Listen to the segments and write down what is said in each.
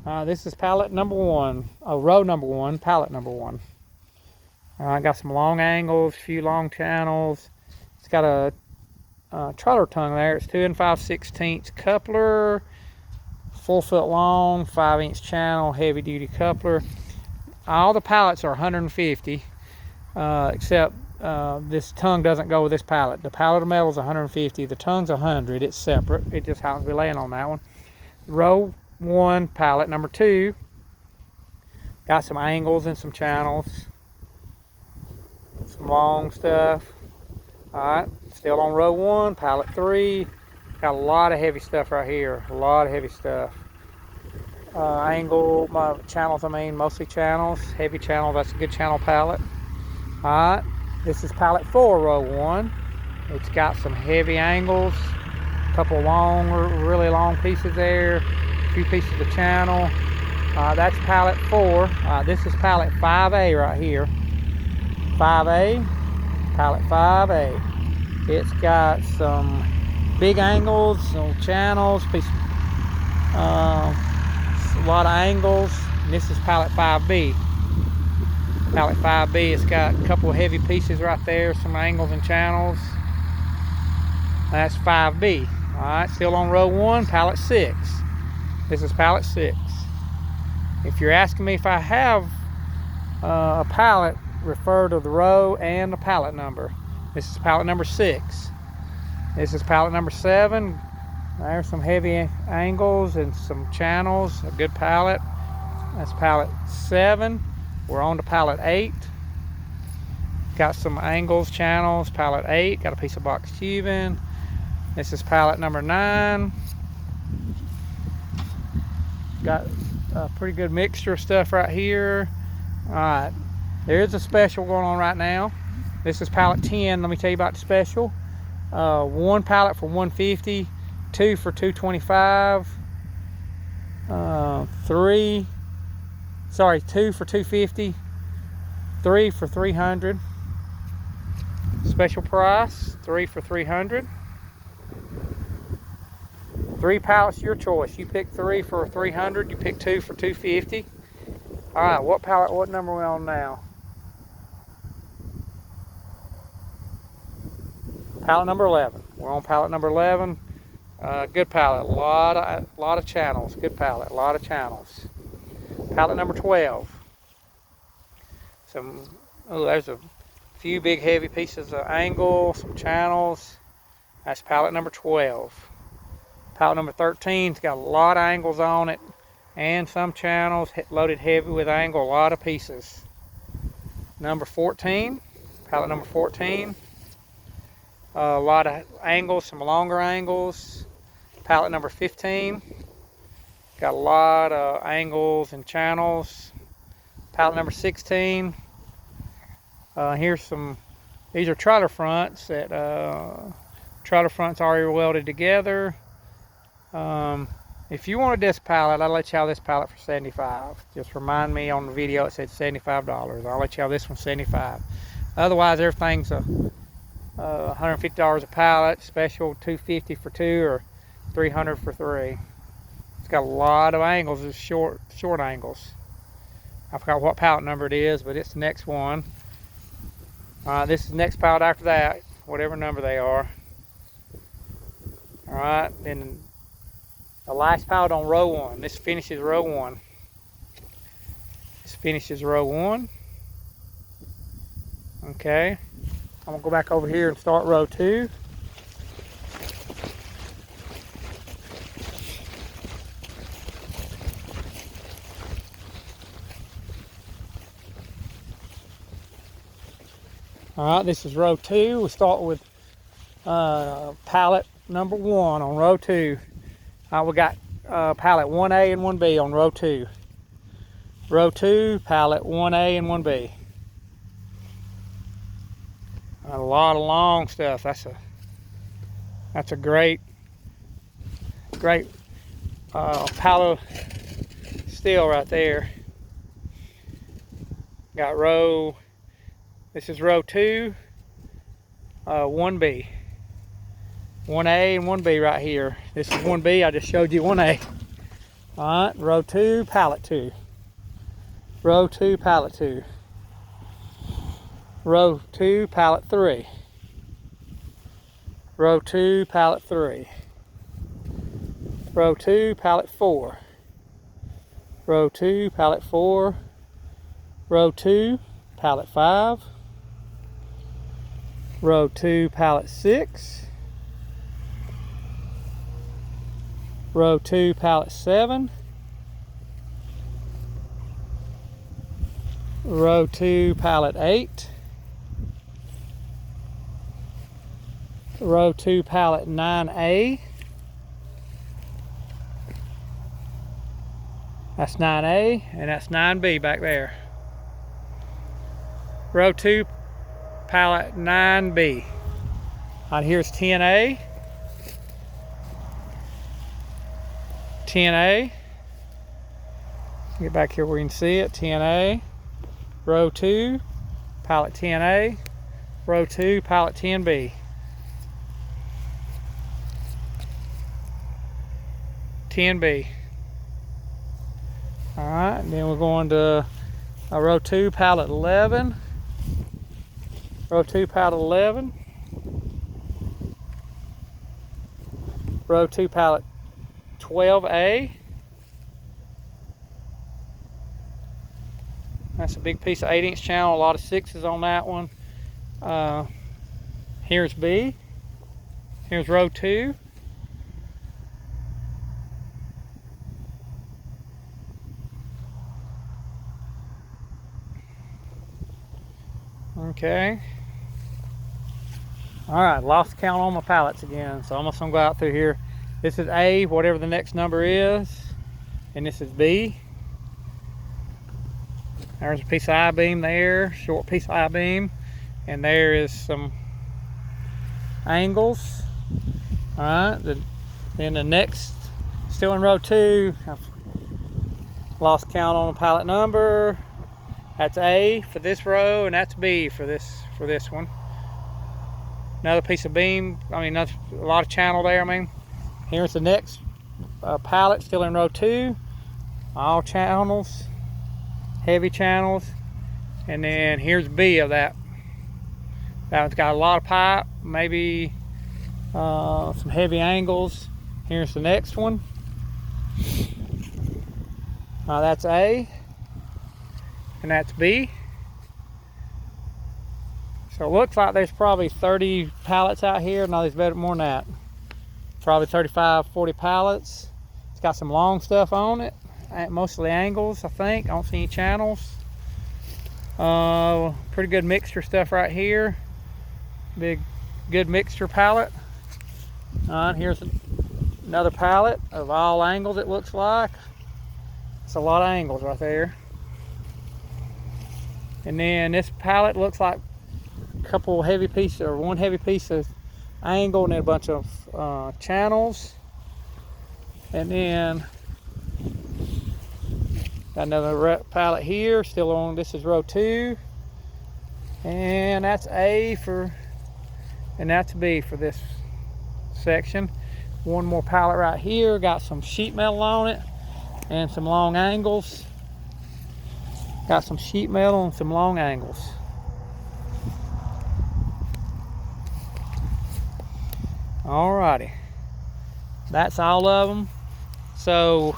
This is pallet number 1, row number 1, pallet number 1. I got some long angles, a few long channels. It's got a troller tongue there. It's 2 5/16 coupler, 4 foot long, 5-inch channel, heavy duty coupler. All the pallets are 150, except this tongue doesn't go with this pallet. The pallet of metal is 150, the tongue's 100. It's separate. It just happens to be laying on that one. Row 1, pallet number 2. Got some angles and some channels, some long stuff. Alright, still on row 1, pallet 3. Got a lot of heavy stuff right here. A lot of heavy stuff. Channels, mostly channels. Heavy channel, that's a good channel pallet. Alright, this is pallet 4, row 1. It's got some heavy angles, a couple long, really long pieces there, a few pieces of channel. That's pallet 4. This is pallet 5A right here. 5A, pallet 5A. It's got some big angles, some channels, a lot of angles. And this is pallet 5B. Pallet 5B, it's got a couple of heavy pieces right there, some angles and channels. That's 5B. Alright, still on row 1, pallet 6. This is pallet 6. If you're asking me if I have a pallet, refer to the row and the pallet number. This is pallet number 6. This is pallet number 7. There's some heavy angles and some channels. A good pallet. That's pallet 7. We're on to pallet 8. Got some angles, channels. Pallet 8. Got a piece of box tubing. This is pallet number 9. Got a pretty good mixture of stuff right here. Alright, there's a special going on right now. This is pallet 10. Let me tell you about the special. 1 pallet for $150, 2 for $225, 2 for $250, 3 for $300. Special price, 3 for $300. 3 pallets, your choice. You pick 3 for $300. You pick 2 for $250. All right, what pallet? What number are we on now? Pallet number 11. We're on pallet number 11. Good pallet. A lot of channels. Good pallet. A lot of channels. Pallet number 12. There's a few big heavy pieces of angle, some channels. That's pallet number 12. Pallet number 13's got a lot of angles on it and some channels, loaded heavy with angle, a lot of pieces. Number 14, pallet number 14. A lot of angles, some longer angles. Pallet number 15. Got a lot of angles and channels. Pallet number 16. These are trailer fronts that trailer fronts already welded together. If you wanted this pallet, I'll let you have this pallet for $75. Just remind me on the video it said $75. I'll let you have this one $75. Otherwise, everything's $150 a pallet. Special $250 for 2 or $300 for 3. It's got a lot of angles. It's short angles. I forgot what pallet number it is, but it's the next one. This is the next pallet after that, whatever number they are. All right, then the last pallet on row 1. This finishes row 1. This finishes row 1. Okay, I'm gonna go back over here and start row 2. All right, this is row 2. We'll start with pallet number 1 on row 2. We got pallet 1A and 1B on row 2. Row 2, pallet 1A and 1B. A lot of long stuff. That's a great pallet steel right there. Got this is row 2, 1B. 1A and 1B right here. This is 1B, I just showed you 1A. All right, row 2, pallet 2. Row 2, pallet 2. Row 2, pallet 3. Row 2, pallet 3. Row 2, pallet 4. Row 2, pallet 4. Row 2, pallet 5. Row 2, pallet 6. Row 2, pallet 7. Row 2, pallet 8. Row 2, pallet 9A. That's 9A, and that's 9B back there. Row 2, pallet 9B. On here's 10A. 10A. Get back here where you can see it. 10A. Row 2, pallet 10A. Row 2, pallet 10B. 10B. All right, then we're going to row 2, pallet 11. Row 2, pallet 11. Row 2, pallet 12A. That's a big piece of 8-inch channel, a lot of 6s on that one. Here's B. Here's row 2. Okay. All right, lost count on my pallets again, so I'm just gonna go out through here. This is A, whatever the next number is, and this is B. There's a piece of I-beam there, short piece of I-beam, and there is some angles. All right, then the next, still in row 2, I've lost count on the pallet number. That's A for this row, and that's B for this one. Another piece of beam, a lot of channel there. Here's the next pallet, still in row 2. All channels, heavy channels, and then here's B of that. That one's got a lot of pipe, maybe some heavy angles. Here's the next one. That's A, and that's B. So it looks like there's probably 30 pallets out here. No, there's better more than that. Probably 35, 40 pallets. It's got some long stuff on it, mostly angles, I think. I don't see any channels. Pretty good mixture stuff right here. Good mixture pallet. Here's another pallet of all angles, it looks like. It's a lot of angles right there. And then this pallet looks like a couple heavy pieces, or one heavy piece of angle, and then a bunch of channels. And then got another pallet here, still on, this is row 2. And that's A for, and that's B for this section. One more pallet right here, got some sheet metal on it and some long angles. Got some sheet metal and some long angles. Alrighty, that's all of them. So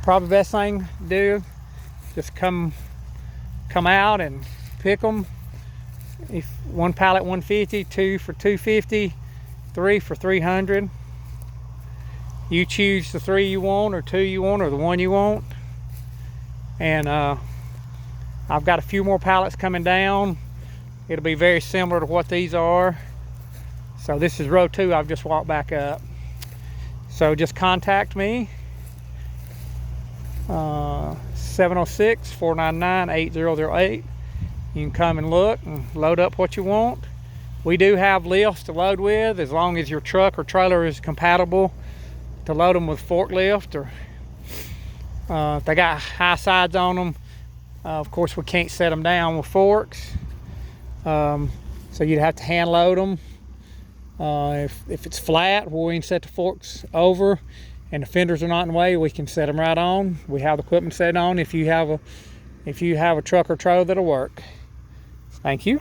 probably best thing to do, just come out and pick them. If one pallet 150, 2 for 250, 3 for 300. You choose the 3 you want, or 2 you want, or the 1 you want. And I've got a few more pallets coming down. It'll be very similar to what these are. So this is row 2, I've just walked back up. So just contact me, 706-499-8008. You can come and look and load up what you want. We do have lifts to load with, as long as your truck or trailer is compatible to load them with forklift, or if they got high sides on them. Of course, we can't set them down with forks, so you'd have to hand load them. If it's flat, where we can set the forks over, and the fenders are not in the way, we can set them right on. We have the equipment set on. If you have a truck or trailer that'll work. Thank you.